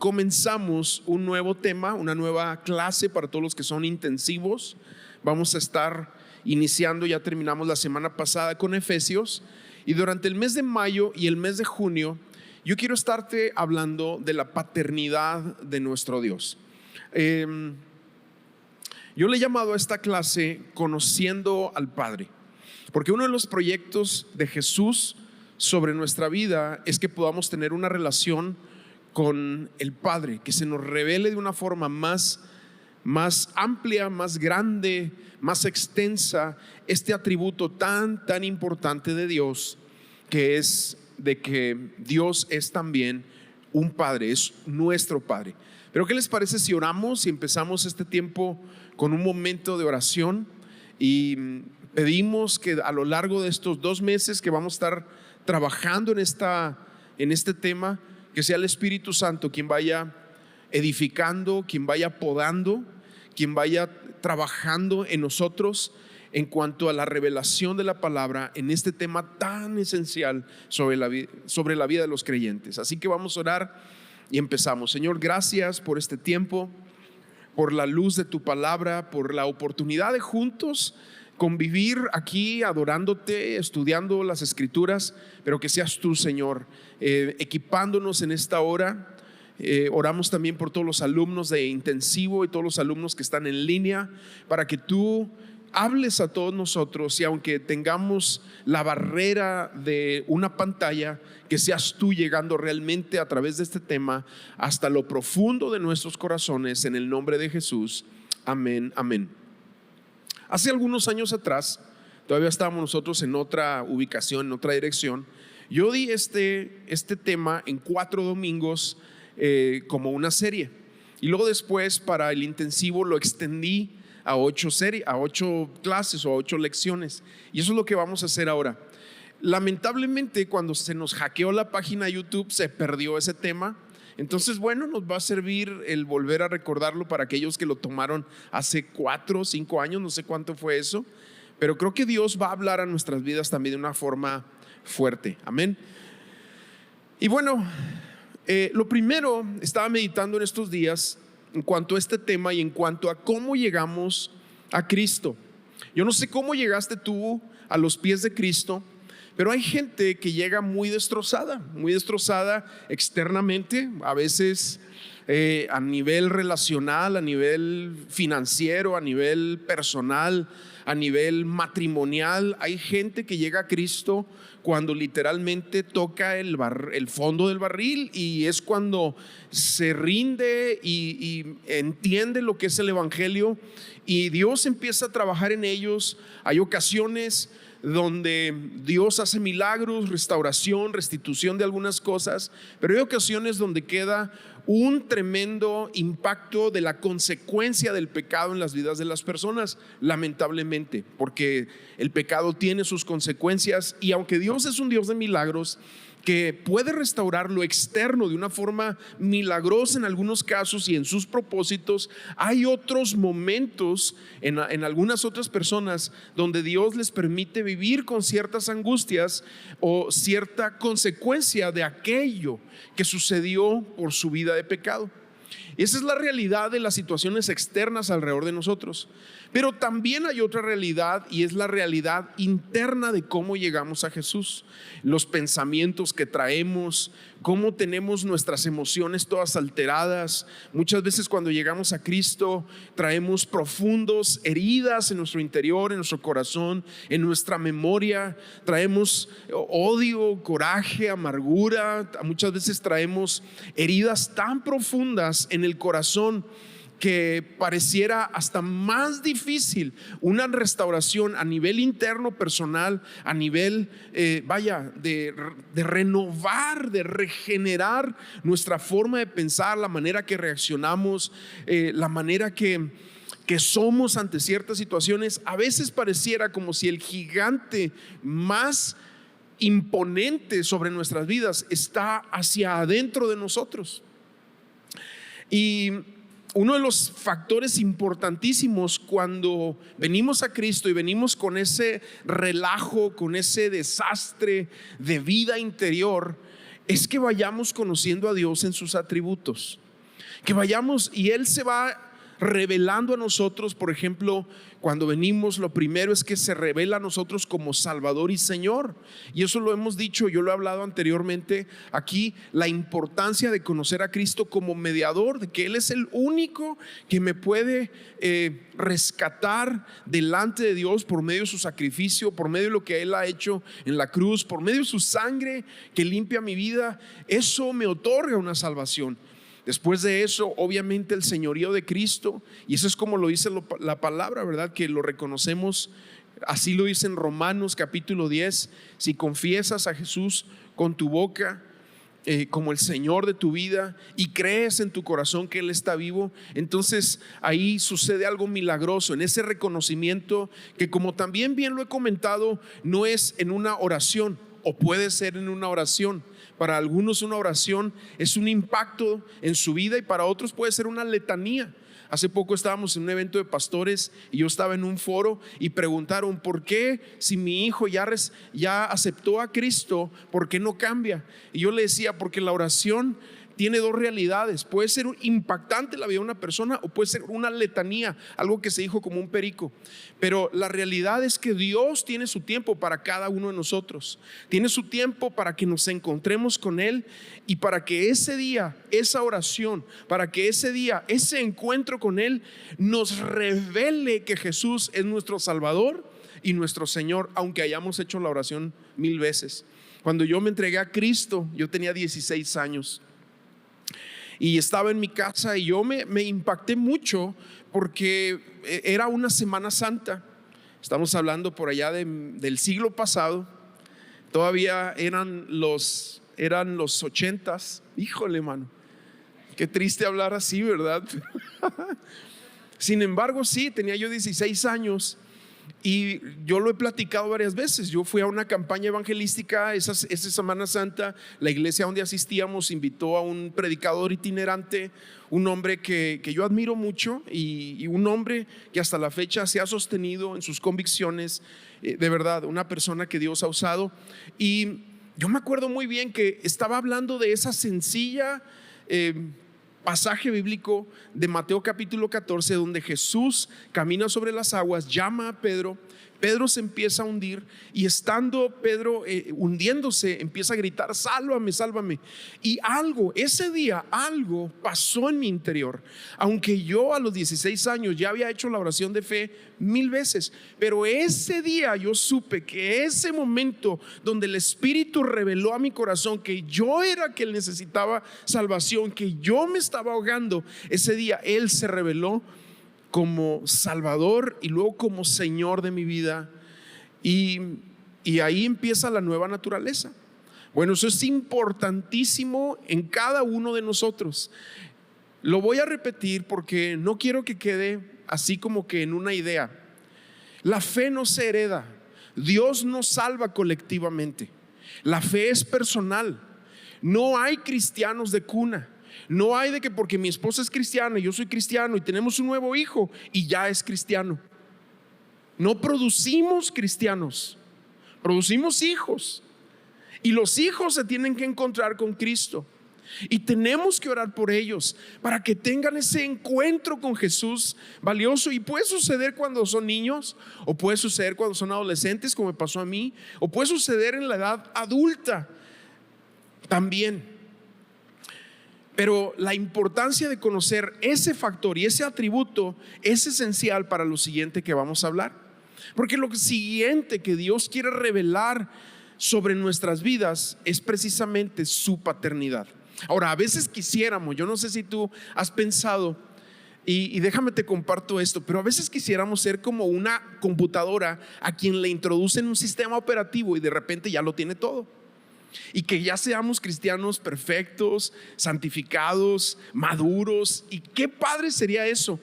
comenzamos un nuevo tema, una nueva clase para todos los que son intensivos. Vamos a estar iniciando, ya terminamos la semana pasada con Efesios, y durante el mes de mayo y el mes de junio yo quiero estarte hablando de la paternidad de nuestro Dios. Yo le he llamado a esta clase Conociendo al Padre, porque uno de los proyectos de Jesús sobre nuestra vida es que podamos tener una relación con el Padre, que se nos revele de una forma más amplia, más grande, más extensa este atributo tan importante de Dios, que es de que Dios es también un Padre, es nuestro Padre. Pero ¿qué les parece si oramos y empezamos este tiempo con un momento de oración y pedimos que a lo largo de estos 2 meses que vamos a estar trabajando en este tema, que sea el Espíritu Santo quien vaya edificando, quien vaya podando, quien vaya trabajando en nosotros en cuanto a la revelación de la palabra en este tema tan esencial sobre la vida de los creyentes? Así que vamos a orar y empezamos. Señor, gracias por este tiempo, por la luz de tu palabra, por la oportunidad de juntos convivir aquí adorándote, estudiando las escrituras, pero que seas tú, Señor, equipándonos en esta hora. Oramos también por todos los alumnos de intensivo y todos los alumnos que están en línea, para que tú hables a todos nosotros, y aunque tengamos la barrera de una pantalla, que seas tú llegando realmente a través de este tema hasta lo profundo de nuestros corazones, en el nombre de Jesús. Amén, amén. Hace algunos años atrás, todavía estábamos nosotros en otra ubicación, en otra dirección. Yo di este tema en 4 domingos como una serie, y luego después para el intensivo lo extendí a 8 clases o a 8 lecciones, y eso es lo que vamos a hacer ahora. Lamentablemente, cuando se nos hackeó la página de YouTube, se perdió ese tema. Entonces, bueno, nos va a servir el volver a recordarlo para aquellos que lo tomaron hace 4 o 5 años, no sé cuánto fue eso, pero creo que Dios va a hablar a nuestras vidas también de una forma fuerte. Amén. Y bueno, lo primero, estaba meditando en estos días en cuanto a este tema y en cuanto a cómo llegamos a Cristo. Yo no sé cómo llegaste tú a los pies de Cristo, pero hay gente que llega muy destrozada externamente, a veces a nivel relacional, a nivel financiero, a nivel personal, a nivel matrimonial. Hay gente que llega a Cristo cuando literalmente toca el fondo del barril, y es cuando se rinde y entiende lo que es el evangelio, y Dios empieza a trabajar en ellos. Hay ocasiones donde Dios hace milagros, restauración, restitución de algunas cosas, pero hay ocasiones donde queda un tremendo impacto de la consecuencia del pecado en las vidas de las personas, lamentablemente, porque el pecado tiene sus consecuencias, y aunque Dios es un Dios de milagros que puede restaurar lo externo de una forma milagrosa en algunos casos y en sus propósitos, hay otros momentos en algunas otras personas donde Dios les permite vivir con ciertas angustias o cierta consecuencia de aquello que sucedió por su vida de pecado. Esa es la realidad de las situaciones externas alrededor de nosotros. Pero también hay otra realidad, y es la realidad interna de cómo llegamos a Jesús. Los pensamientos que traemos, cómo tenemos nuestras emociones todas alteradas. Muchas veces cuando llegamos a Cristo traemos profundas heridas en nuestro interior, en nuestro corazón, en nuestra memoria. Traemos odio, coraje, amargura. Muchas veces traemos heridas tan profundas en el corazón que pareciera hasta más difícil una restauración a nivel interno, personal, a nivel de renovar, de regenerar nuestra forma de pensar, la manera que reaccionamos, la manera que somos ante ciertas situaciones. A veces pareciera como si el gigante más imponente sobre nuestras vidas está hacia adentro de nosotros. Y uno de los factores importantísimos cuando venimos a Cristo y venimos con ese relajo, con ese desastre de vida interior, es que vayamos conociendo a Dios en sus atributos. Que vayamos y Él se va revelando a nosotros. Por ejemplo, cuando venimos, lo primero es que se revela a nosotros como Salvador y Señor, y eso lo hemos dicho, yo lo he hablado anteriormente aquí, la importancia de conocer a Cristo como mediador, de que Él es el único que me puede rescatar delante de Dios por medio de su sacrificio, por medio de lo que Él ha hecho en la cruz, por medio de su sangre que limpia mi vida. Eso me otorga una salvación. Después de eso, obviamente, el señorío de Cristo, y eso es como lo dice la palabra, ¿verdad? Que lo reconocemos, así lo dice en Romanos capítulo 10, si confiesas a Jesús con tu boca como el Señor de tu vida y crees en tu corazón que Él está vivo, entonces ahí sucede algo milagroso, en ese reconocimiento que, como también bien lo he comentado, no es en una oración, o puede ser en una oración. Para algunos una oración es un impacto en su vida y para otros puede ser una letanía. Hace poco estábamos en un evento de pastores y yo estaba en un foro y preguntaron: ¿por qué si mi hijo ya aceptó a Cristo, por qué no cambia? Y yo le decía: porque la oración tiene dos realidades. Puede ser impactante la vida de una persona o puede ser una letanía, algo que se dijo como un perico. Pero la realidad es que Dios tiene su tiempo para cada uno de nosotros. Tiene su tiempo para que nos encontremos con Él y para que ese día, esa oración, para que ese día, ese encuentro con Él nos revele que Jesús es nuestro Salvador y nuestro Señor, aunque hayamos hecho la oración 1000 veces. Cuando yo me entregué a Cristo, yo tenía 16 años. Y estaba en mi casa y yo me impacté mucho porque era una Semana Santa. Estamos hablando por allá del siglo pasado. Todavía eran los 80s. Híjole, mano, qué triste hablar así, ¿verdad? Sin embargo, sí, tenía yo 16 años. Y yo lo he platicado varias veces. Yo fui a una campaña evangelística esa Semana Santa. La iglesia donde asistíamos invitó a un predicador itinerante, un hombre que yo admiro mucho y un hombre que hasta la fecha se ha sostenido en sus convicciones. De verdad, una persona que Dios ha usado. Y yo me acuerdo muy bien que estaba hablando de esa sencilla pasaje bíblico de Mateo capítulo 14, donde Jesús camina sobre las aguas, llama a Pedro. Pedro se empieza a hundir y estando Pedro hundiéndose, empieza a gritar: sálvame, sálvame. Y ese día algo pasó en mi interior. Aunque yo a los 16 años ya había hecho la oración de fe 1000 veces, pero ese día yo supe que ese momento donde el Espíritu reveló a mi corazón que yo era que necesitaba salvación, que yo me estaba ahogando, ese día Él se reveló como Salvador y luego como Señor de mi vida, y ahí empieza la nueva naturaleza. Bueno, eso es importantísimo en cada uno de nosotros. Lo voy a repetir porque no quiero que quede así como que en una idea. La fe no se hereda. Dios nos salva colectivamente. La fe es personal. No hay cristianos de cuna. No hay de que porque mi esposa es cristiana y yo soy cristiano y tenemos un nuevo hijo y ya es cristiano. No producimos cristianos, producimos hijos, y los hijos se tienen que encontrar con Cristo y tenemos que orar por ellos para que tengan ese encuentro con Jesús valioso. Y puede suceder cuando son niños, o puede suceder cuando son adolescentes, como me pasó a mí, o puede suceder en la edad adulta también. Pero la importancia de conocer ese factor y ese atributo es esencial para lo siguiente que vamos a hablar. Porque lo siguiente que Dios quiere revelar sobre nuestras vidas es precisamente su paternidad. Ahora, a veces quisiéramos, yo no sé si tú has pensado, y déjame te comparto esto, pero a veces quisiéramos ser como una computadora a quien le introducen un sistema operativo y de repente ya lo tiene todo. Y que ya seamos cristianos perfectos, santificados, maduros. Y qué padre sería eso.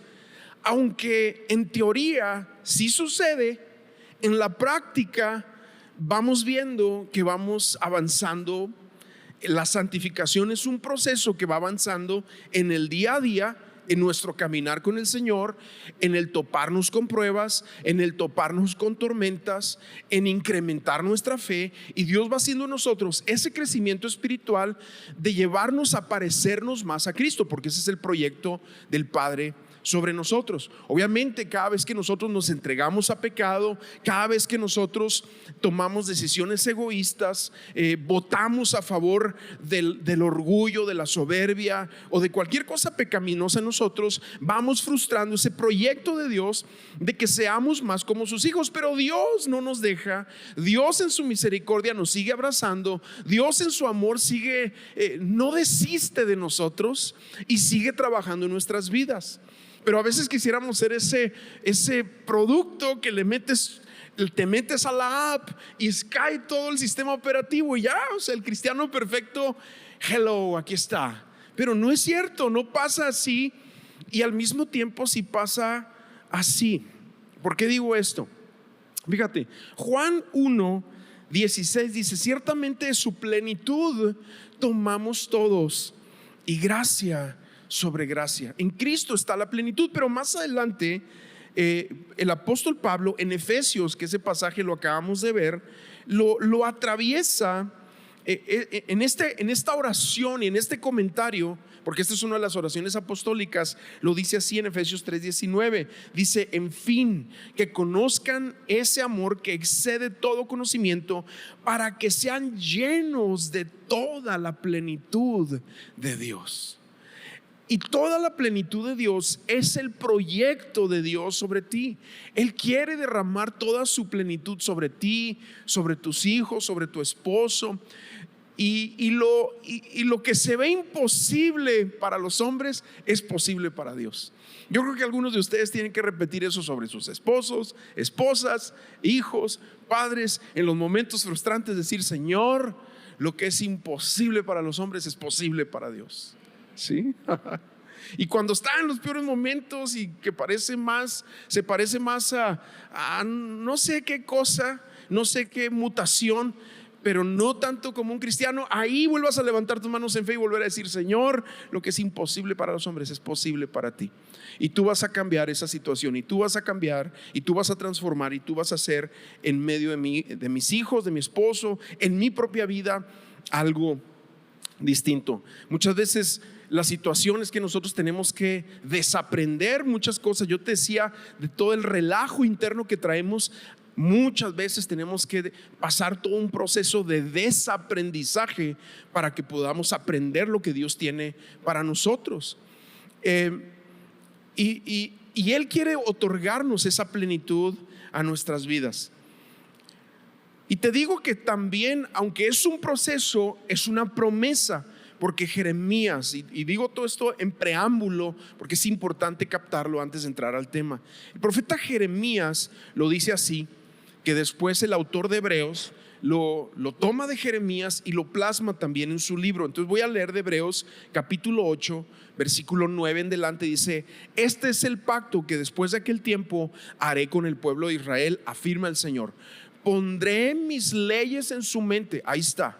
Aunque en teoría sí sucede, en la práctica vamos viendo que vamos avanzando. La santificación es un proceso que va avanzando en el día a día, en nuestro caminar con el Señor, en el toparnos con pruebas, en el toparnos con tormentas, en incrementar nuestra fe, y Dios va haciendo en nosotros ese crecimiento espiritual de llevarnos a parecernos más a Cristo, porque ese es el proyecto del Padre sobre nosotros. Obviamente, cada vez que nosotros nos entregamos a pecado, cada vez que nosotros tomamos decisiones egoístas, votamos a favor del orgullo, de la soberbia o de cualquier cosa pecaminosa en nosotros, vamos frustrando ese proyecto de Dios de que seamos más como sus hijos. Pero Dios no nos deja. Dios en su misericordia nos sigue abrazando. Dios en su amor sigue, no desiste de nosotros y sigue trabajando en nuestras vidas. Pero a veces quisiéramos ser ese producto que te metes a la app y cae todo el sistema operativo y ya, o sea, el cristiano perfecto, hello, aquí está. Pero no es cierto, no pasa así, y al mismo tiempo sí pasa así. ¿Por qué digo esto? Fíjate, Juan 1:16 dice: ciertamente de su plenitud tomamos todos, y gracia sobre gracia. En Cristo está la plenitud. Pero más adelante el apóstol Pablo en Efesios, que ese pasaje lo acabamos de ver, lo atraviesa en esta oración y en este comentario, porque esta es una de las oraciones apostólicas. Lo dice así en Efesios 3:19. Dice: en fin, que conozcan ese amor que excede todo conocimiento, para que sean llenos de toda la plenitud de Dios. Y toda la plenitud de Dios es el proyecto de Dios sobre ti. Él quiere derramar toda su plenitud sobre ti, sobre tus hijos, sobre tu esposo. Y lo que se ve imposible para los hombres es posible para Dios. Yo creo que algunos de ustedes tienen que repetir eso sobre sus esposos, esposas, hijos, padres. En los momentos frustrantes, decir: Señor, lo que es imposible para los hombres es posible para Dios. ¿Sí? Y cuando está en los peores momentos y que se parece más a no sé qué cosa, no sé qué mutación, pero no tanto como un cristiano, ahí vuelvas a levantar tus manos en fe y volver a decir: Señor, lo que es imposible para los hombres es posible para ti. Y tú vas a cambiar esa situación, y tú vas a cambiar, y tú vas a transformar, y tú vas a hacer en medio de mis hijos, de mi esposo, en mi propia vida, algo distinto. Muchas veces las situaciones que nosotros tenemos que desaprender muchas cosas. Yo te decía de todo el relajo interno que traemos. Muchas veces tenemos que pasar todo un proceso de desaprendizaje para que podamos aprender lo que Dios tiene para nosotros. Y Él quiere otorgarnos esa plenitud a nuestras vidas. Y te digo que también, aunque es un proceso, es una promesa. Porque Jeremías, y digo todo esto en preámbulo porque es importante captarlo antes de entrar al tema. El profeta Jeremías lo dice así, que después el autor de Hebreos lo toma de Jeremías y lo plasma también en su libro. Entonces voy a leer de Hebreos capítulo 8, versículo 9 en adelante. Dice: este es el pacto que después de aquel tiempo haré con el pueblo de Israel, afirma el Señor. Pondré mis leyes en su mente. Ahí está.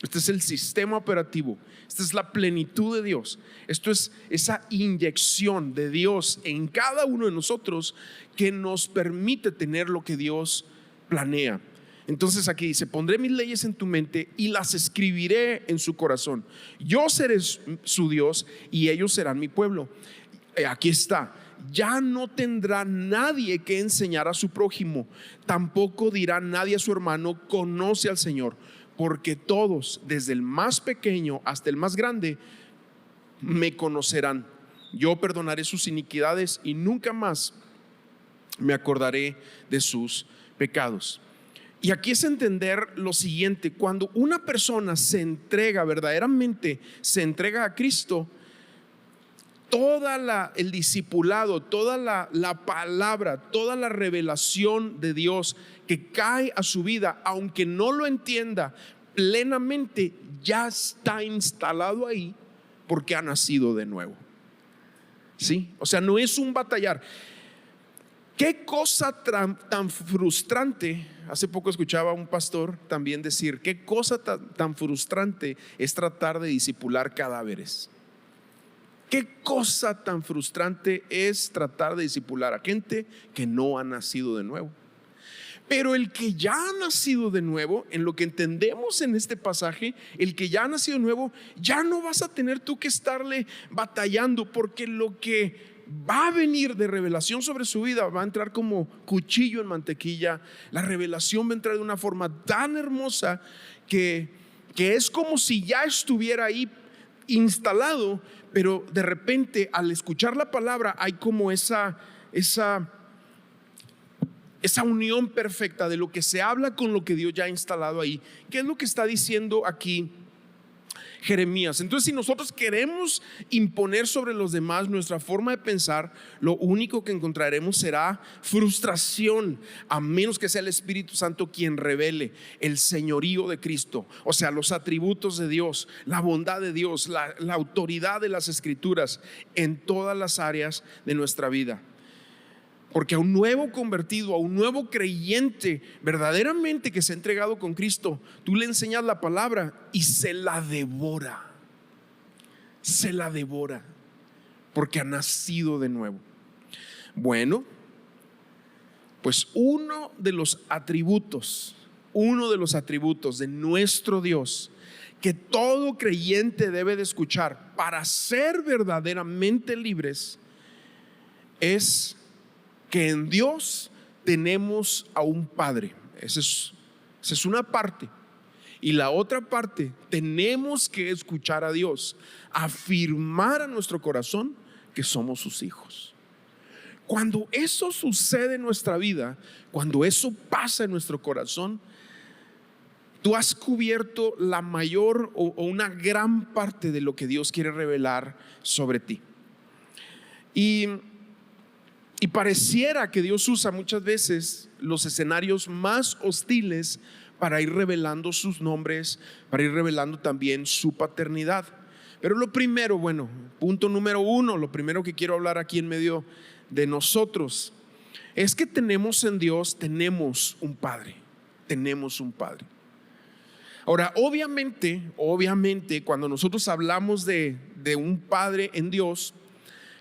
Este es el sistema operativo. Esta es la plenitud de Dios. Esto es esa inyección de Dios en cada uno de nosotros que nos permite tener lo que Dios planea. Entonces aquí dice: pondré mis leyes en tu mente y las escribiré en su corazón. Yo seré su Dios y ellos serán mi pueblo. Aquí está: ya no tendrá nadie que enseñar a su prójimo, tampoco dirá nadie a su hermano: conoce al Señor. Porque todos, desde el más pequeño hasta el más grande, me conocerán. Yo perdonaré sus iniquidades y nunca más me acordaré de sus pecados. Y aquí es entender lo siguiente: cuando una persona se entrega, verdaderamente se entrega a Cristo, el discipulado, toda la palabra, toda la revelación de Dios que cae a su vida, aunque no lo entienda plenamente, ya está instalado ahí porque ha nacido de nuevo. ¿Sí? O sea, no es un batallar. Qué cosa tan frustrante. Hace poco escuchaba a un pastor también decir: qué cosa tan frustrante es tratar de discipular cadáveres. Qué cosa tan frustrante es tratar de discipular a gente que no ha nacido de nuevo. Pero el que ya ha nacido de nuevo, en lo que entendemos en este pasaje, el que ya ha nacido de nuevo, ya no vas a tener tú que estarle batallando, porque lo que va a venir de revelación sobre su vida va a entrar como cuchillo en mantequilla. La revelación va a entrar de una forma tan hermosa que es como si ya estuviera ahí instalado, pero de repente al escuchar la palabra hay como esa unión perfecta de lo que se habla con lo que Dios ya ha instalado ahí. ¿Qué es lo que está diciendo aquí Jeremías? Entonces, si nosotros queremos imponer sobre los demás nuestra forma de pensar, lo único que encontraremos será frustración, a menos que sea el Espíritu Santo quien revele el señorío de Cristo, o sea, los atributos de Dios, la bondad de Dios, la autoridad de las Escrituras en todas las áreas de nuestra vida. Porque a un nuevo convertido, a un nuevo creyente verdaderamente que se ha entregado con Cristo, tú le enseñas la palabra y se la devora. Se la devora porque ha nacido de nuevo. Bueno, pues uno de los atributos de nuestro Dios que todo creyente debe de escuchar para ser verdaderamente libres es que en Dios tenemos a un Padre. Esa es una parte. Y la otra parte, tenemos que escuchar a Dios, afirmar a nuestro corazón que somos sus hijos. Cuando eso sucede en nuestra vida, cuando eso pasa en nuestro corazón, tú has cubierto la mayor o una gran parte de lo que Dios quiere revelar sobre ti. Y pareciera que Dios usa muchas veces los escenarios más hostiles para ir revelando sus nombres, para ir revelando también su paternidad. Pero lo primero, punto número uno, lo primero que quiero hablar aquí en medio de nosotros es que tenemos en Dios, tenemos un Padre. Ahora, obviamente, cuando nosotros hablamos de un Padre en Dios,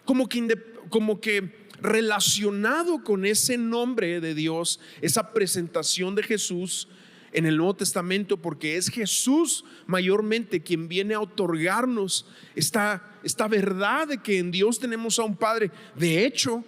como que relacionado con ese nombre de Dios, esa presentación de Jesús en el Nuevo Testamento, porque es Jesús mayormente quien viene a otorgarnos esta verdad de que en Dios tenemos a un Padre. De hecho,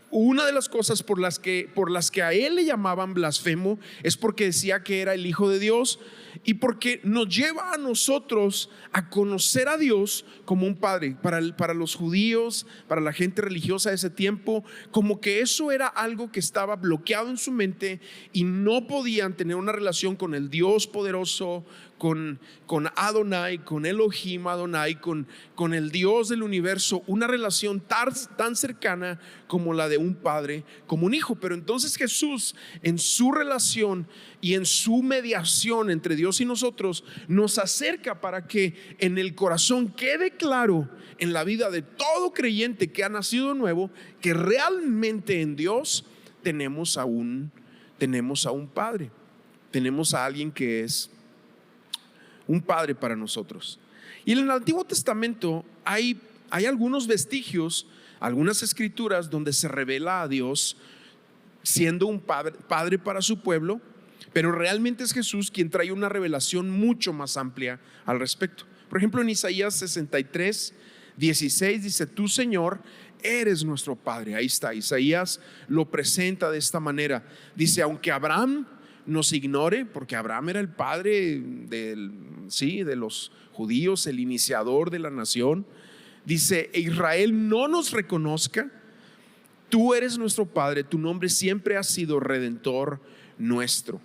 una de las cosas por las que a él le llamaban blasfemo es porque decía que era el Hijo de Dios, y porque nos lleva a nosotros a conocer a Dios como un Padre. Para los judíos, para la gente religiosa de ese tiempo, como que eso era algo que estaba bloqueado en su mente y no podían tener una relación con el Dios poderoso, con Adonai, con Elohim Adonai, con el Dios del universo, una relación tan cercana como la de un padre, como un hijo. Pero entonces Jesús, en su relación y en su mediación entre Dios y nosotros, nos acerca para que en el corazón quede claro en la vida de todo creyente que ha nacido de nuevo, que realmente en Dios tenemos a un Padre, tenemos a alguien que es un Padre para nosotros. Y en el Antiguo Testamento hay algunos vestigios, algunas escrituras donde se revela a Dios siendo un padre para su pueblo, pero realmente es Jesús quien trae una revelación mucho más amplia al respecto. Por ejemplo, en Isaías 63:16 dice: tú, Señor, eres nuestro Padre. Ahí está, Isaías lo presenta de esta manera. Dice: aunque Abraham nos ignore, porque Abraham era el padre de los judíos, el iniciador de la nación. Dice: Israel no nos reconozca, tú eres nuestro Padre, tu nombre siempre ha sido Redentor nuestro.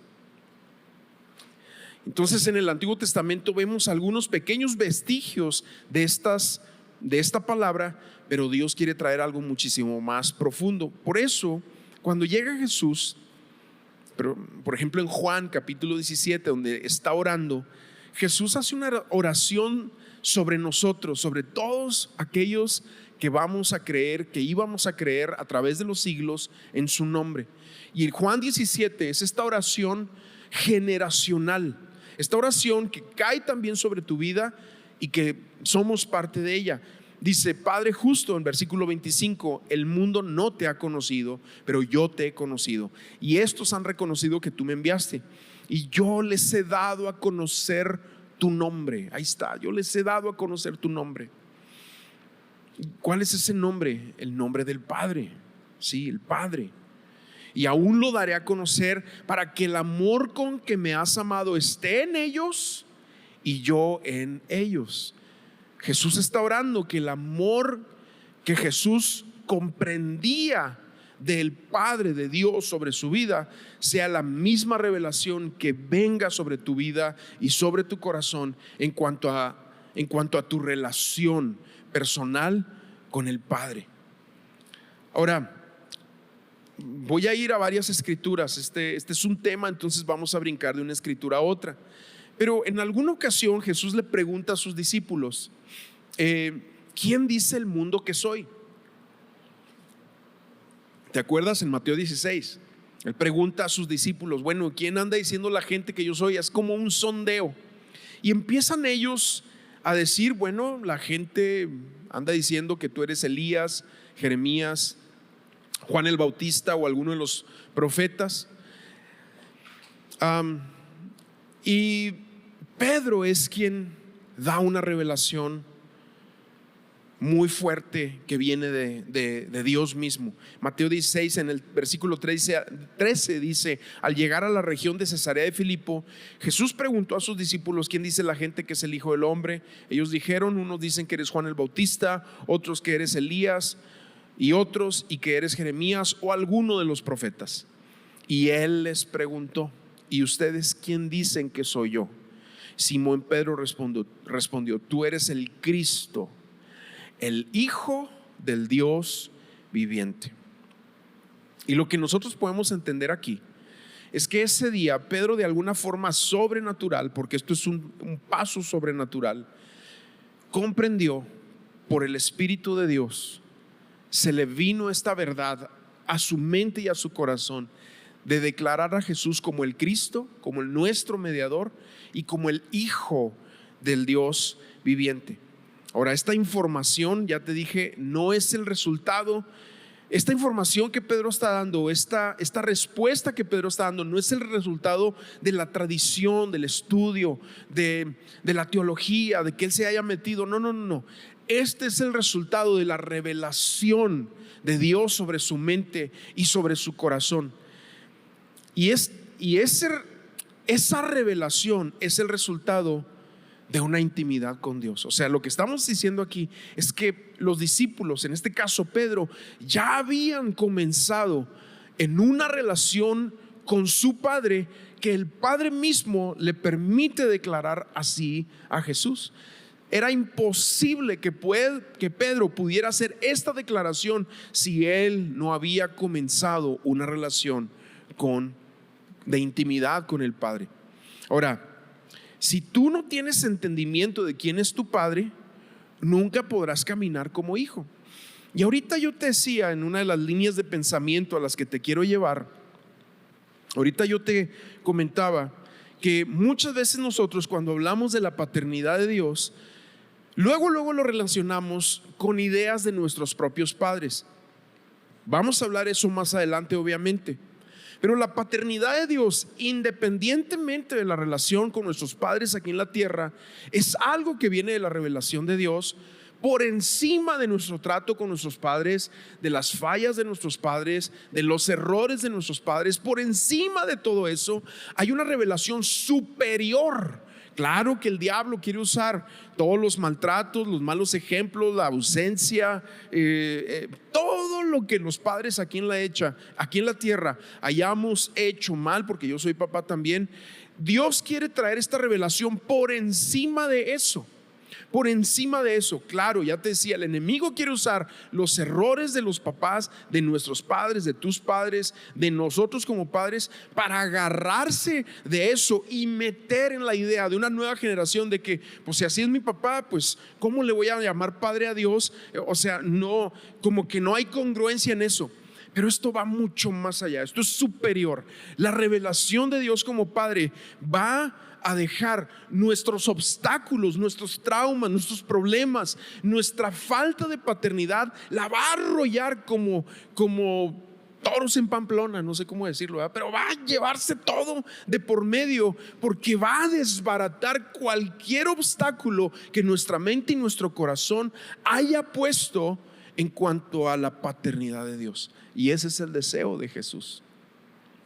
Entonces, en el Antiguo Testamento vemos algunos pequeños vestigios de esta palabra, pero Dios quiere traer algo muchísimo más profundo. Por eso, cuando llega Jesús, pero por ejemplo en Juan capítulo 17, donde está orando, Jesús hace una oración sobre nosotros, sobre todos aquellos que vamos a creer, que íbamos a creer a través de los siglos en su nombre. Y el Juan 17 es esta oración generacional, esta oración que cae también sobre tu vida y que somos parte de ella. Dice, Padre justo, en versículo 25, el mundo no te ha conocido, pero yo te he conocido. Y estos han reconocido que tú me enviaste. Y yo les he dado a conocer tu nombre. Ahí está, yo les he dado a conocer tu nombre. ¿Cuál es ese nombre? El nombre del Padre. Sí, el Padre. Y aún lo daré a conocer para que el amor con que me has amado esté en ellos y yo en ellos. Jesús está orando que el amor que Jesús comprendía del Padre de Dios sobre su vida sea la misma revelación que venga sobre tu vida y sobre tu corazón en cuanto a tu relación personal con el Padre. Ahora, voy a ir a varias escrituras. Este es un tema, entonces vamos a brincar de una escritura a otra. Pero en alguna ocasión Jesús le pregunta a sus discípulos, ¿quién dice el mundo que soy? ¿Te acuerdas en Mateo 16? Él pregunta a sus discípulos, bueno, ¿quién anda diciendo la gente que yo soy? Es como un sondeo. Y empiezan ellos a decir, bueno, la gente anda diciendo que tú eres Elías, Jeremías, Juan el Bautista o alguno de los profetas. Y Pedro es quien da una revelación muy fuerte que viene de Dios mismo. Mateo 16 en el versículo 13 dice, al llegar a la región de Cesarea de Filipo, Jesús preguntó a sus discípulos, ¿quién dice la gente que es el Hijo del Hombre? Ellos dijeron, unos dicen que eres Juan el Bautista, otros que eres Elías, y otros y que eres Jeremías o alguno de los profetas. Y él les preguntó, ¿y ustedes quién dicen que soy yo? Simón Pedro respondió, tú eres el Cristo, el Hijo del Dios viviente. Y lo que nosotros podemos entender aquí es que ese día Pedro, de alguna forma sobrenatural, porque esto es un paso sobrenatural, comprendió por el Espíritu de Dios, se le vino esta verdad a su mente y a su corazón de declarar a Jesús como el Cristo, como el nuestro mediador y como el Hijo del Dios viviente. Ahora, esta información, ya te dije, no es el resultado. Esta información que Pedro está dando, esta respuesta que Pedro está dando, no es el resultado de la tradición, del estudio, de la teología, de que él se haya metido. No. Este es el resultado de la revelación de Dios sobre su mente y sobre su corazón. Y esa revelación es el resultado de una intimidad con Dios. O sea, lo que estamos diciendo aquí es que los discípulos, en este caso Pedro, ya habían comenzado en una relación con su Padre, que el Padre mismo le permite declarar así a Jesús. Era imposible que Pedro pudiera hacer esta declaración si él no había comenzado una relación de intimidad con el Padre. Ahora, si tú no tienes entendimiento de quién es tu Padre, nunca podrás caminar como hijo. Y ahorita yo te decía, en una de las líneas de pensamiento a las que te quiero llevar, ahorita yo te comentaba que muchas veces nosotros, cuando hablamos de la paternidad de Dios, luego lo relacionamos con ideas de nuestros propios padres. Vamos a hablar eso más adelante, obviamente. Pero la paternidad de Dios, independientemente de la relación con nuestros padres aquí en la tierra, es algo que viene de la revelación de Dios, por encima de nuestro trato con nuestros padres, de las fallas de nuestros padres, de los errores de nuestros padres. Por encima de todo eso hay una revelación superior. Claro que el diablo quiere usar todos los maltratos, los malos ejemplos, la ausencia, todo lo que los padres aquí en la tierra hayamos hecho mal, porque yo soy papá también. Dios quiere traer esta revelación por encima de eso. Por encima de eso, claro, ya te decía, el enemigo quiere usar los errores de los papás, de nuestros padres, de tus padres, de nosotros como padres, para agarrarse de eso y meter en la idea de una nueva generación de que, pues si así es mi papá, pues ¿cómo le voy a llamar padre a Dios? O sea, no, como que no hay congruencia en eso. Pero esto va mucho más allá, esto es superior. La revelación de Dios como Padre va a dejar nuestros obstáculos, nuestros traumas, nuestros problemas, nuestra falta de paternidad, la va a arrollar como toros en Pamplona, no sé cómo decirlo, ¿verdad? Pero va a llevarse todo de por medio, porque va a desbaratar cualquier obstáculo que nuestra mente y nuestro corazón haya puesto en cuanto a la paternidad de Dios. Y ese es el deseo de Jesús.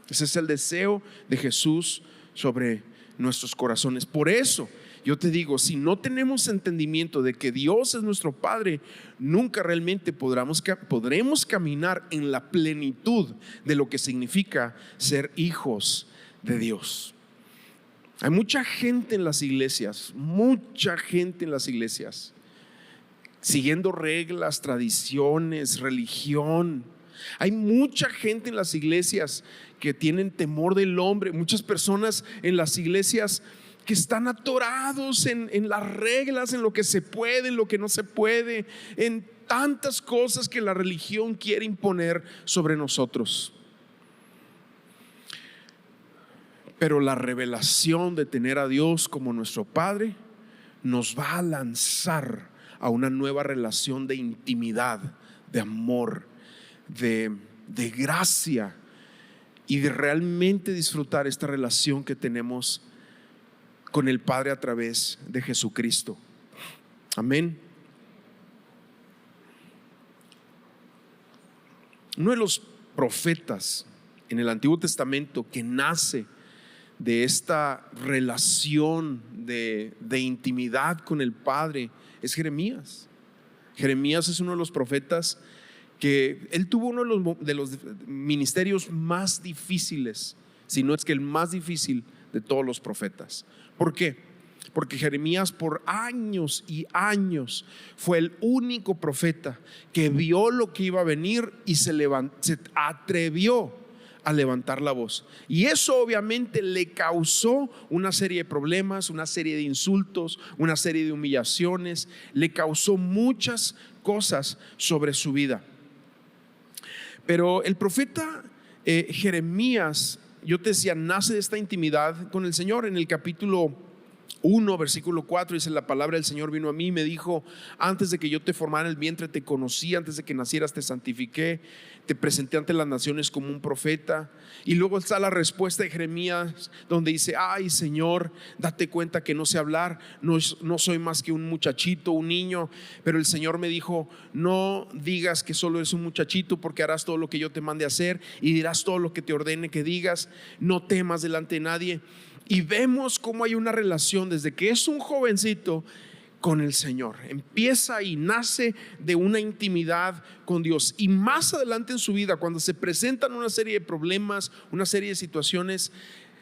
Ese es el deseo de Jesús sobre nuestros corazones. Por eso yo te digo, si no tenemos entendimiento de que Dios es nuestro Padre, nunca realmente podremos caminar en la plenitud de lo que significa ser hijos de Dios. Hay mucha gente en las iglesias, siguiendo reglas, tradiciones, religión. Hay mucha gente en las iglesias que tienen temor del hombre, muchas personas en las iglesias que están atorados en las reglas, en lo que se puede, en lo que no se puede, en tantas cosas que la religión quiere imponer sobre nosotros. Pero la revelación de tener a Dios como nuestro Padre nos va a lanzar a una nueva relación de intimidad, de amor, de gracia, y de realmente disfrutar esta relación que tenemos con el Padre a través de Jesucristo. Amén. Uno de los profetas en el Antiguo Testamento que nace de esta relación de intimidad con el Padre es Jeremías. Jeremías es uno de los profetas que él tuvo uno de los ministerios más difíciles, si no es que el más difícil de todos los profetas. ¿Por qué? Porque Jeremías por años y años fue el único profeta que vio lo que iba a venir y se atrevió a levantar la voz. Y eso obviamente le causó una serie de problemas, una serie de insultos, una serie de humillaciones, le causó muchas cosas sobre su vida. Pero el profeta Jeremías, yo te decía, nace de esta intimidad con el Señor. En el capítulo 1, versículo 4 dice: la palabra del Señor vino a mí y me dijo: antes de que yo te formara en el vientre te conocí, antes de que nacieras te santifiqué, te presenté ante las naciones como un profeta. Y luego está la respuesta de Jeremías donde dice: ay Señor, date cuenta que no sé hablar, no soy más que un muchachito, un niño. Pero el Señor me dijo: no digas que solo eres un muchachito, porque harás todo lo que yo te mande hacer y dirás todo lo que te ordene que digas. No temas delante de nadie. Y vemos cómo hay una relación desde que es un jovencito con el Señor. Empieza y nace de una intimidad con Dios. Y más adelante en su vida, cuando se presentan una serie de problemas, una serie de situaciones,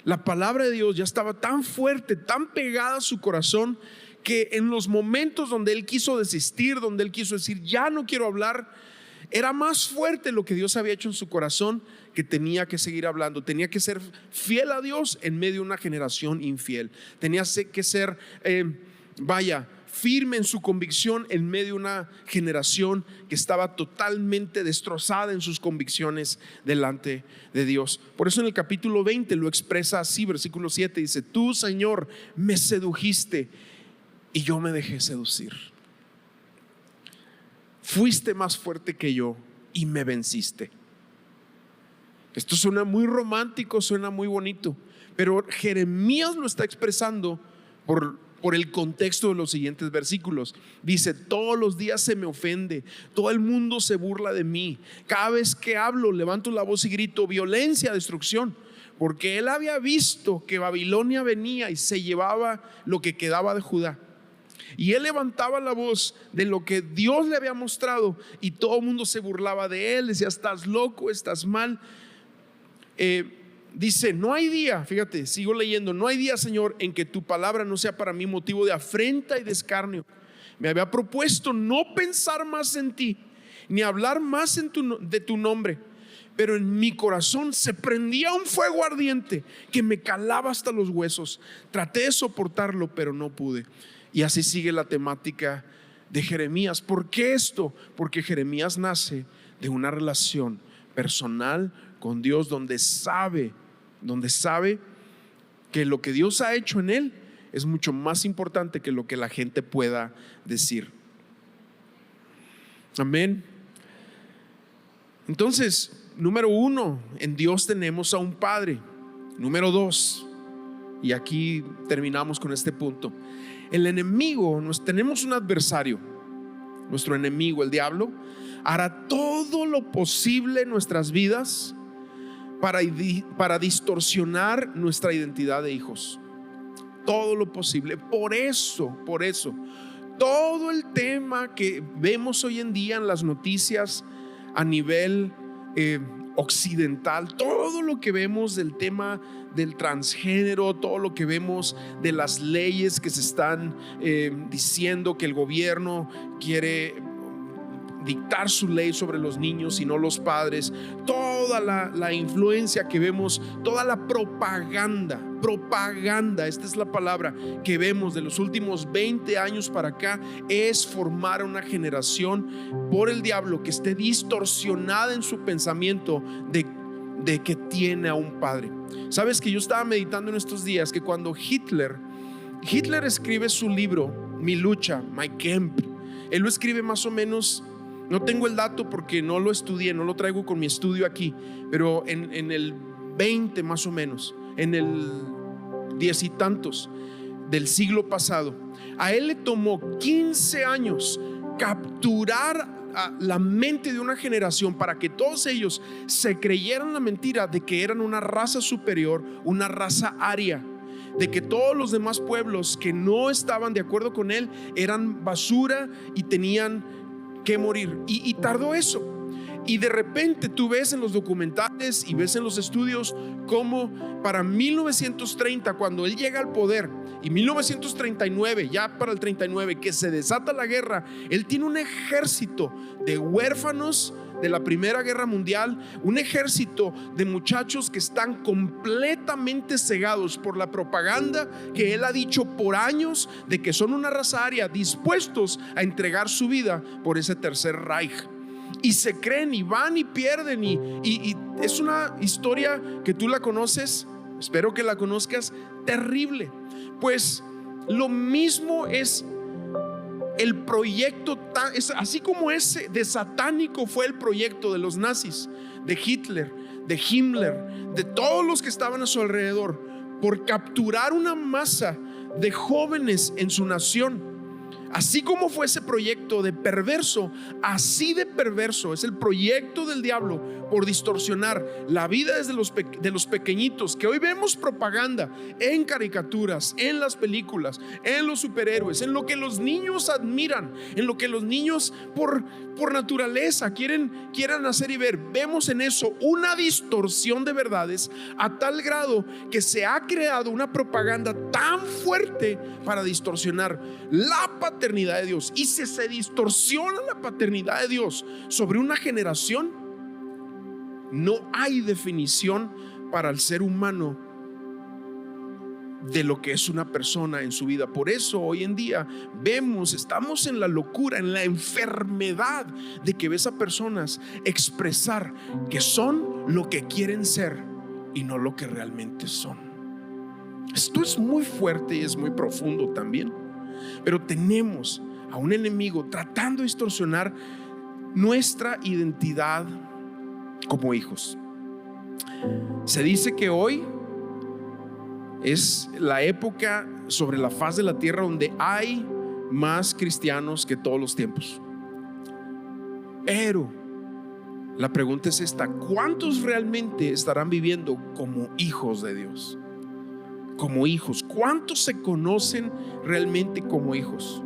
la palabra de Dios ya estaba tan fuerte, tan pegada a su corazón, que en los momentos donde él quiso desistir, donde él quiso decir: ya no quiero hablar, era más fuerte lo que Dios había hecho en su corazón, que tenía que seguir hablando, tenía que ser fiel a Dios en medio de una generación infiel, tenía que ser firme en su convicción en medio de una generación que estaba totalmente destrozada en sus convicciones delante de Dios. Por eso en el capítulo 20 lo expresa así, versículo 7 dice: tú, Señor, me sedujiste y yo me dejé seducir. Fuiste más fuerte que yo y me venciste. Esto suena muy romántico, suena muy bonito, pero Jeremías lo está expresando por el contexto de los siguientes versículos. Dice: todos los días se me ofende, todo el mundo se burla de mí. Cada vez que hablo, levanto la voz y grito: violencia, destrucción. Porque él había visto que Babilonia venía y se llevaba lo que quedaba de Judá. Y él levantaba la voz de lo que Dios le había mostrado y todo el mundo se burlaba de él, decía: estás loco, estás mal. Dice: no hay día, fíjate, sigo leyendo: no hay día, Señor, en que tu palabra no sea para mí motivo de afrenta y de escarnio. Me había propuesto no pensar más en ti, ni hablar más de tu nombre, pero en mi corazón se prendía un fuego ardiente que me calaba hasta los huesos. Traté de soportarlo, pero no pude. Y así sigue la temática de Jeremías. ¿Por qué esto? Porque Jeremías nace de una relación personal con Dios, donde sabe que lo que Dios ha hecho en él es mucho más importante que lo que la gente pueda decir. Amén. Entonces, número 1, en Dios tenemos a un Padre. Número 2, y aquí terminamos con este punto, el enemigo, tenemos un adversario. Nuestro enemigo, el diablo, hará todo lo posible en nuestras vidas para distorsionar nuestra identidad de hijos. Todo lo posible. Por eso todo el tema que vemos hoy en día en las noticias a nivel occidental, todo lo que vemos del tema del transgénero, todo lo que vemos de las leyes que se están diciendo que el gobierno quiere dictar su ley sobre los niños y no los padres, toda la influencia que vemos, toda la propaganda, esta es la palabra que vemos de los últimos 20 años para acá, es formar una generación por el diablo que esté distorsionada en su pensamiento de que tiene a un padre. Sabes que yo estaba meditando en estos días que cuando Hitler escribe su libro Mi lucha, My Camp, él lo escribe más o menos, no tengo el dato porque no lo estudié, no lo traigo con mi estudio aquí, pero en el 20 más o menos, en el 10 y tantos del siglo pasado. A él le tomó 15 años capturar a la mente de una generación para que todos ellos se creyeran la mentira de que eran una raza superior, una raza aria, de que todos los demás pueblos que no estaban de acuerdo con él eran basura y tenían que morir. Y tardó eso. Y de repente tú ves en los documentales y ves en los estudios cómo para 1930, cuando él llega al poder, y 1939, ya para el 39 que se desata la guerra, él tiene un ejército de huérfanos de la Primera Guerra Mundial, un ejército de muchachos que están completamente cegados por la propaganda que él ha dicho por años de que son una raza aria, dispuestos a entregar su vida por ese tercer Reich. Y se creen y van y pierden y es una historia que tú la conoces, espero que la conozcas, terrible. Pues lo mismo es el proyecto, así como ese de satánico fue el proyecto de los nazis, de Hitler, de Himmler, de todos los que estaban a su alrededor, por capturar una masa de jóvenes en su nación. Así como fue ese proyecto de perverso, así de perverso es el proyecto del diablo por distorsionar la vida desde de los pequeñitos que hoy vemos propaganda en caricaturas, en las películas, en los superhéroes, en lo que los niños admiran, en lo que los niños por naturaleza quieren hacer y ver. Vemos en eso una distorsión de verdades a tal grado que se ha creado una propaganda tan fuerte para distorsionar la paternidad de Dios. Y si se distorsiona la paternidad de Dios sobre una generación, no hay definición para el ser humano de lo que es una persona en su vida. Por eso hoy en día estamos en la locura, en la enfermedad de que ves a personas expresar que son lo que quieren ser y no lo que realmente son. Esto es muy fuerte y es muy profundo también, pero tenemos a un enemigo tratando de distorsionar nuestra identidad como hijos. Se dice que hoy es la época sobre la faz de la tierra donde hay más cristianos que todos los tiempos. Pero la pregunta es esta: ¿cuántos realmente estarán viviendo como hijos de Dios? Como hijos, ¿cuántos se conocen realmente como hijos?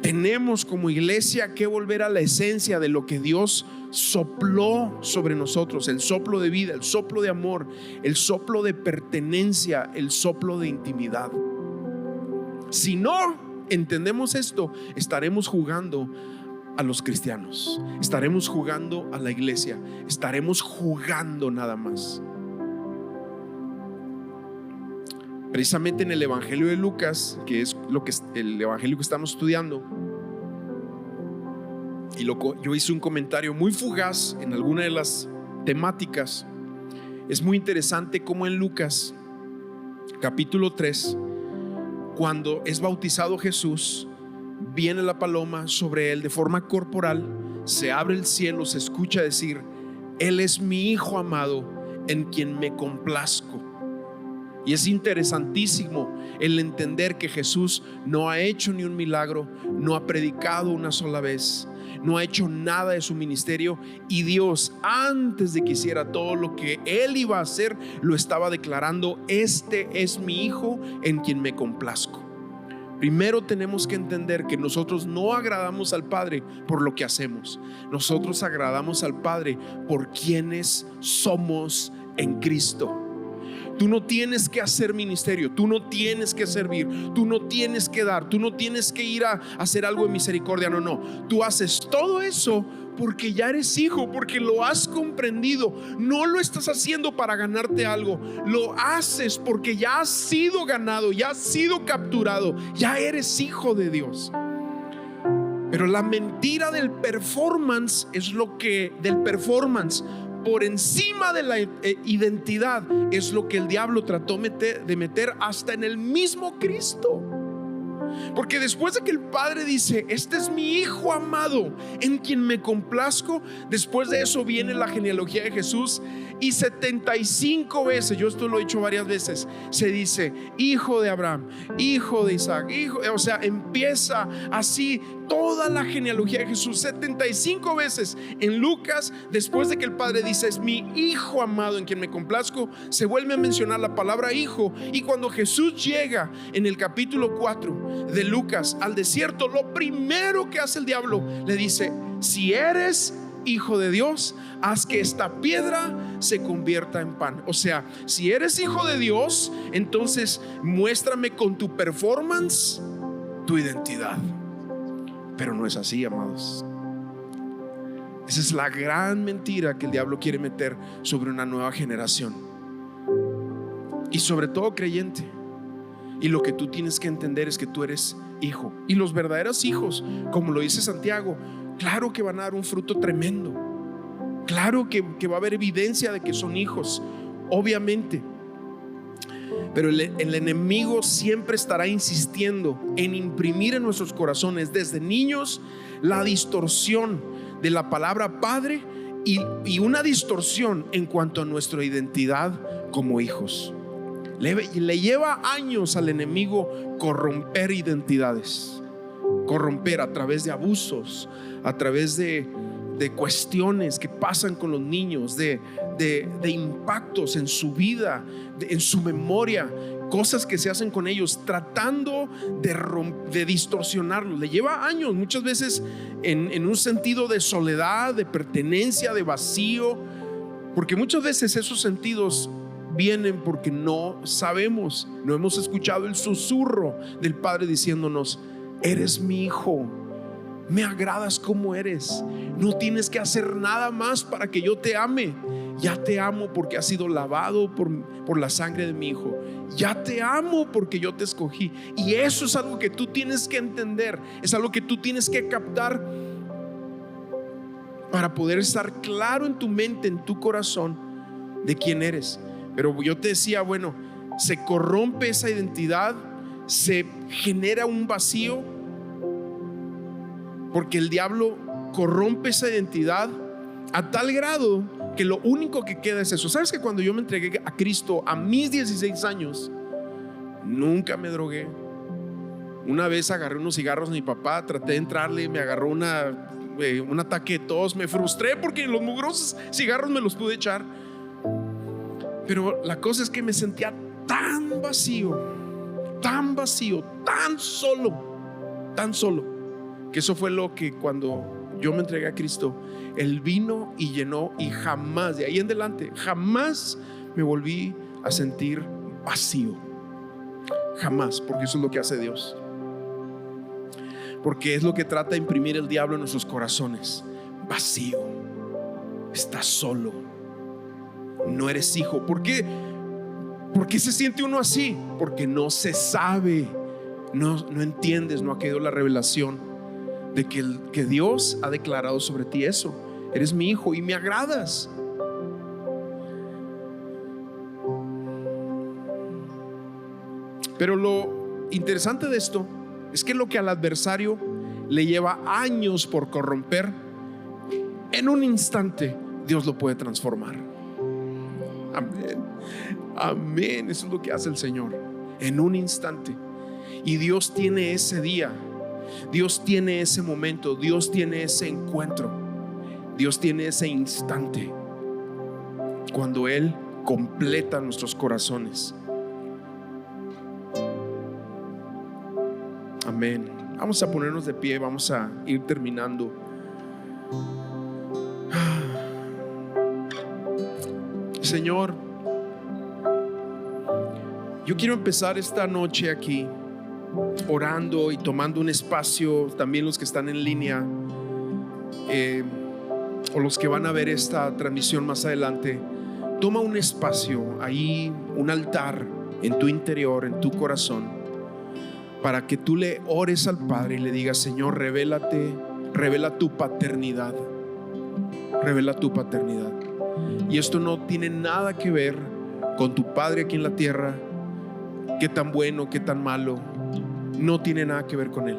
Tenemos como iglesia que volver a la esencia de lo que Dios sopló sobre nosotros: el soplo de vida, el soplo de amor, el soplo de pertenencia, el soplo de intimidad. Si no entendemos esto, estaremos jugando a los cristianos, estaremos jugando a la iglesia, estaremos jugando nada más. Precisamente en el Evangelio de Lucas, que es el Evangelio que estamos estudiando, Y yo hice un comentario muy fugaz en alguna de las temáticas. Es muy interesante cómo en Lucas capítulo 3, cuando es bautizado Jesús, viene la paloma sobre él de forma corporal, se abre el cielo, se escucha decir: Él es mi Hijo amado, en quien me complazco. Y es interesantísimo el entender que Jesús no ha hecho ni un milagro, no ha predicado una sola vez, no ha hecho nada de su ministerio, y Dios, antes de que hiciera todo lo que Él iba a hacer, lo estaba declarando: este es mi Hijo en quien me complazco. Primero tenemos que entender que nosotros no agradamos al Padre por lo que hacemos. Nosotros agradamos al Padre por quienes somos en Cristo. Tú no tienes que hacer ministerio, tú no tienes que servir, tú no tienes que dar, tú no tienes que ir a hacer algo de misericordia. No, tú haces todo eso porque ya eres hijo, porque lo has comprendido. No lo estás haciendo para ganarte algo, lo haces porque ya has sido ganado, ya has sido capturado, ya eres hijo de Dios. Pero la mentira del performance por encima de la identidad, es lo que el diablo trató de meter hasta en el mismo Cristo. Porque después de que el Padre dice: este es mi Hijo amado, en quien me complazco, después de eso viene la genealogía de Jesús, y 75 veces, yo esto lo he dicho varias veces, se dice: hijo de Abraham, hijo de Isaac, o sea, empieza así toda la genealogía de Jesús. 75 veces en Lucas, después de que el Padre dice: es mi Hijo amado en quien me complazco, se vuelve a mencionar la palabra hijo. Y cuando Jesús llega en el capítulo 4 de Lucas al desierto, lo primero que hace el diablo, le dice: si eres Hijo de Dios, haz que esta piedra se convierta en pan. O sea, si eres hijo de Dios, entonces muéstrame con tu performance tu identidad. Pero no es así, amados. Esa es la gran mentira que el diablo quiere meter sobre una nueva generación, y sobre todo creyente. Y lo que tú tienes que entender es que tú eres hijo. Y los verdaderos hijos, como lo dice Santiago, claro que van a dar un fruto tremendo. Claro que va a haber evidencia de que son hijos, obviamente. Pero el enemigo siempre estará insistiendo en imprimir en nuestros corazones desde niños la distorsión de la palabra Padre, y una distorsión en cuanto a nuestra identidad como hijos. Le lleva años al enemigo corromper identidades, corromper a través de abusos, a través de cuestiones que pasan con los niños, de impactos en su vida, en su memoria, cosas que se hacen con ellos, tratando de distorsionarlos. Le lleva años, muchas veces en un sentido de soledad, de pertenencia, de vacío, porque muchas veces esos sentidos vienen porque no sabemos, no hemos escuchado el susurro del Padre diciéndonos: eres mi hijo, me agradas como eres, no tienes que hacer nada más para que yo te ame. Ya te amo porque has sido lavado por la sangre de mi hijo. Ya te amo porque yo te escogí. Y eso es algo que tú tienes que entender, es algo que tú tienes que captar para poder estar claro en tu mente, en tu corazón, de quién eres. Pero yo te decía, bueno, se corrompe esa identidad, se genera un vacío, porque el diablo corrompe esa identidad a tal grado que lo único que queda es eso. ¿Sabes que cuando yo me entregué a Cristo a mis 16 años, nunca me drogué? Una vez agarré unos cigarros de mi papá, traté de entrarle, me agarró un ataque de tos, me frustré porque los mugrosos cigarros me los pude echar. Pero la cosa es que me sentía tan vacío, tan solo, que eso fue lo que, cuando yo me entregué a Cristo, Él vino y llenó, y jamás, de ahí en adelante, jamás me volví a sentir vacío. Jamás, porque eso es lo que hace Dios. Porque es lo que trata de imprimir el diablo en nuestros corazones: vacío, estás solo, no eres hijo. ¿Por qué? ¿Por qué se siente uno así? Porque no se sabe, no entiendes, no ha caído la revelación de que Dios ha declarado sobre ti eso: eres mi hijo y me agradas. Pero lo interesante de esto es que lo que al adversario le lleva años por corromper, en un instante Dios lo puede transformar. Amén. Amén. Eso es lo que hace el Señor, en un instante. Y Dios tiene ese día, Dios tiene ese momento, Dios tiene ese encuentro, Dios tiene ese instante cuando Él completa nuestros corazones. Amén. Vamos a ponernos de pie, vamos a ir terminando. Señor, yo quiero empezar esta noche aquí orando y tomando un espacio. También los que están en línea o los que van a ver esta transmisión más adelante, toma un espacio ahí, un altar en tu interior, en tu corazón, para que tú le ores al Padre y le digas: Señor, revélate, revela tu paternidad, revela tu paternidad. Y esto no tiene nada que ver con tu Padre aquí en la tierra, qué tan bueno, qué tan malo. No tiene nada que ver con Él.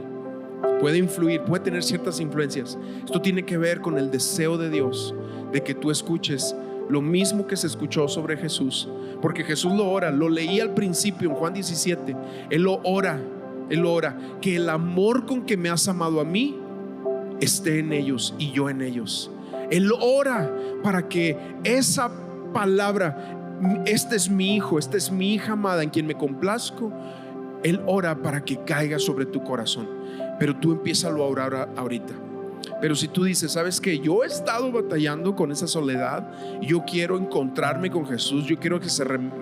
Puede influir, puede tener ciertas influencias. Esto tiene que ver con el deseo de Dios de que tú escuches lo mismo que se escuchó sobre Jesús, porque Jesús lo ora. Lo leí al principio en Juan 17. Él lo ora, que el amor con que me has amado a mí esté en ellos y yo en ellos. Él ora para que esa palabra: este es mi hijo, esta es mi hija amada en quien me complazco, Él ora para que caiga sobre tu corazón. Pero tú empiézalo a orar ahorita. Pero si tú dices: ¿sabes qué? Yo he estado batallando con esa soledad, yo quiero encontrarme con Jesús, yo quiero que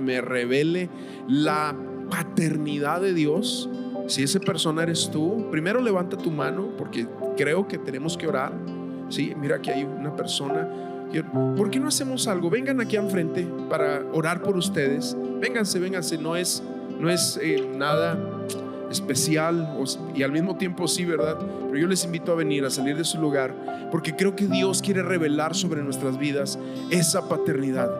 me revele la paternidad de Dios. Si esa persona eres tú, primero levanta tu mano, porque creo que tenemos que orar. Sí, mira, aquí hay una persona. ¿Por qué no hacemos algo? Vengan aquí enfrente para orar por ustedes. Vénganse. No es nada especial, y al mismo tiempo sí, ¿verdad? Pero yo les invito a venir, a salir de su lugar, porque creo que Dios quiere revelar sobre nuestras vidas esa paternidad,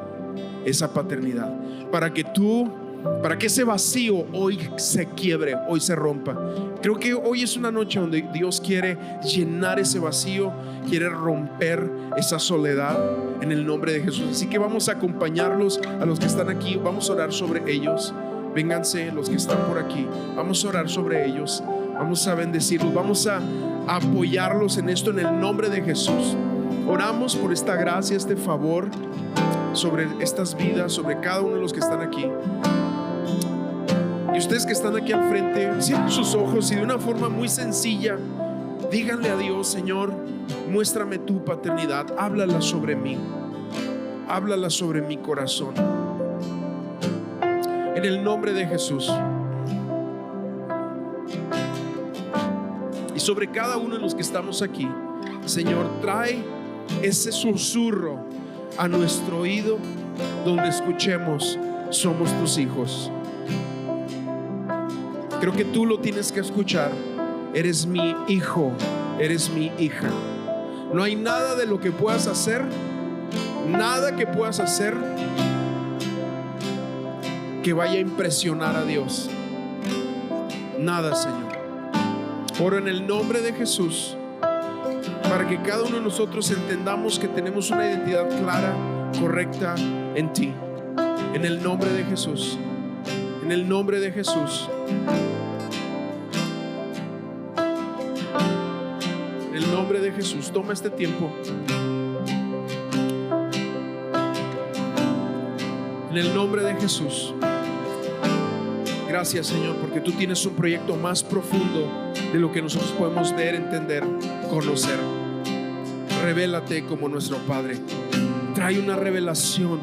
para que ese vacío hoy se quiebre, hoy se rompa. Creo que hoy es una noche donde Dios quiere llenar ese vacío, quiere romper esa soledad en el nombre de Jesús. Así que vamos a acompañarlos a los que están aquí, vamos a orar sobre ellos. Vénganse los que están por aquí, vamos a orar sobre ellos, vamos a bendecirlos, vamos a apoyarlos en esto en el nombre de Jesús. Oramos por esta gracia, este favor sobre estas vidas, sobre cada uno de los que están aquí. Y ustedes que están aquí al frente, cierren sus ojos y de una forma muy sencilla díganle a Dios: Señor, muéstrame tu paternidad, háblala sobre mí, háblala sobre mi corazón, en el nombre de Jesús. Y sobre cada uno de los que estamos aquí, Señor, trae ese susurro a nuestro oído, donde escuchemos: somos tus hijos. Creo que tú lo tienes que escuchar: eres mi hijo, eres mi hija. No hay nada de lo que puedas hacer, nada que puedas hacer que vaya a impresionar a Dios. Nada, Señor. Oro en el nombre de Jesús para que cada uno de nosotros entendamos que tenemos una identidad clara, correcta en ti. En el nombre de Jesús. En el nombre de Jesús. En el nombre de Jesús. Toma este tiempo. En el nombre de Jesús. Gracias, Señor, porque tú tienes un proyecto más profundo de lo que nosotros podemos ver, entender, conocer. Revélate como nuestro Padre. Trae una revelación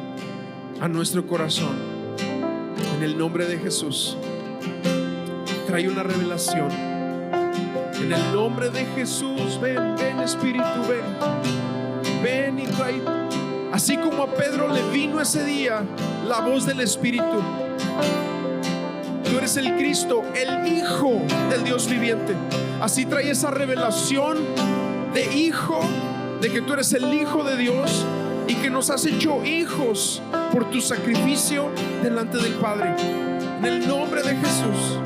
a nuestro corazón. En el nombre de Jesús. Trae una revelación. En el nombre de Jesús. Ven, ven, Espíritu, ven. Ven y trae. Así como a Pedro le vino ese día la voz del Espíritu. tú eres el Cristo, el Hijo del Dios viviente. Así trae esa revelación de hijo, de que tú eres el Hijo de Dios y que nos has hecho hijos por tu sacrificio delante del Padre. En el nombre de Jesús.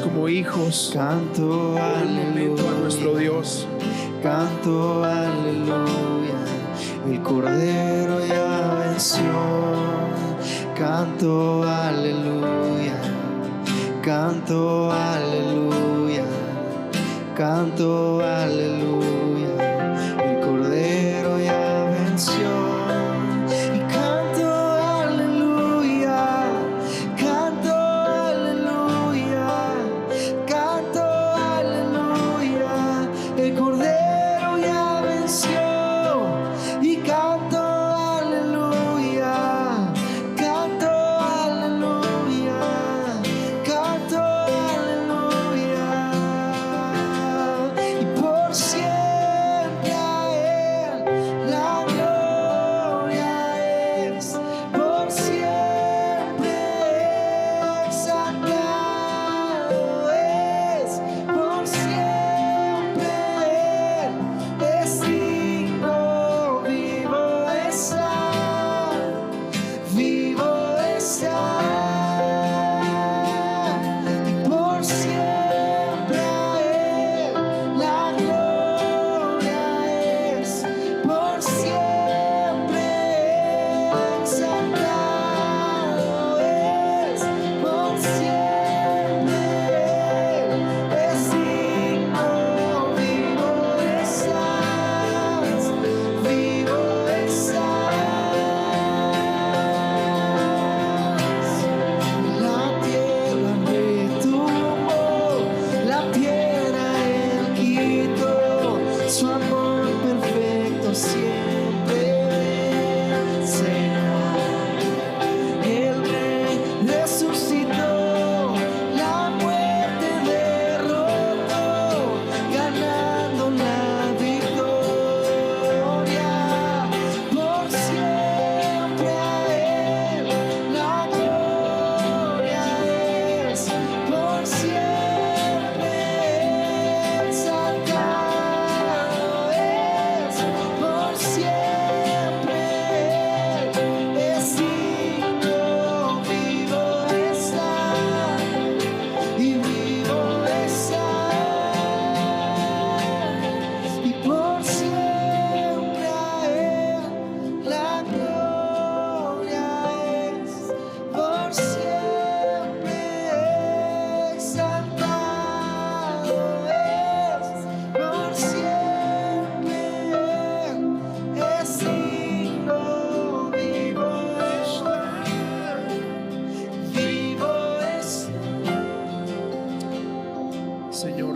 Como hijos, canto aleluya, a nuestro Dios. Canto aleluya, el Cordero ya venció. Canto aleluya, canto aleluya, canto aleluya, el Cordero ya venció.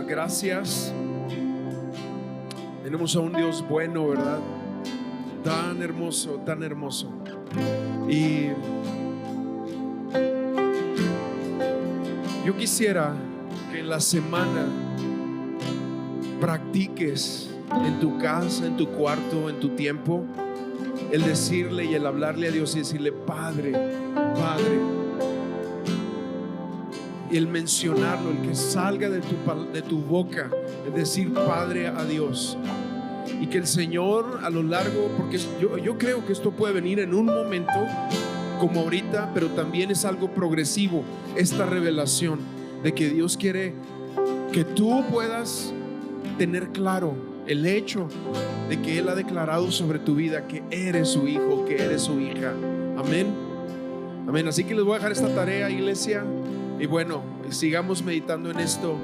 Gracias. Tenemos a un Dios bueno, ¿verdad? Tan hermoso, tan hermoso. Y yo quisiera que en la semana practiques en tu casa, en tu cuarto, en tu tiempo, el decirle y el hablarle a Dios y decirle: Padre, Padre. Y el mencionarlo, el que salga de tu boca, es decir Padre a Dios. Y que el Señor a lo largo, porque yo creo que esto puede venir en un momento como ahorita, pero también es algo progresivo, esta revelación de que Dios quiere que tú puedas tener claro el hecho de que Él ha declarado sobre tu vida que eres su hijo, que eres su hija. Amén. Amén. Así que les voy a dejar esta tarea, iglesia. Y bueno, sigamos meditando en esto.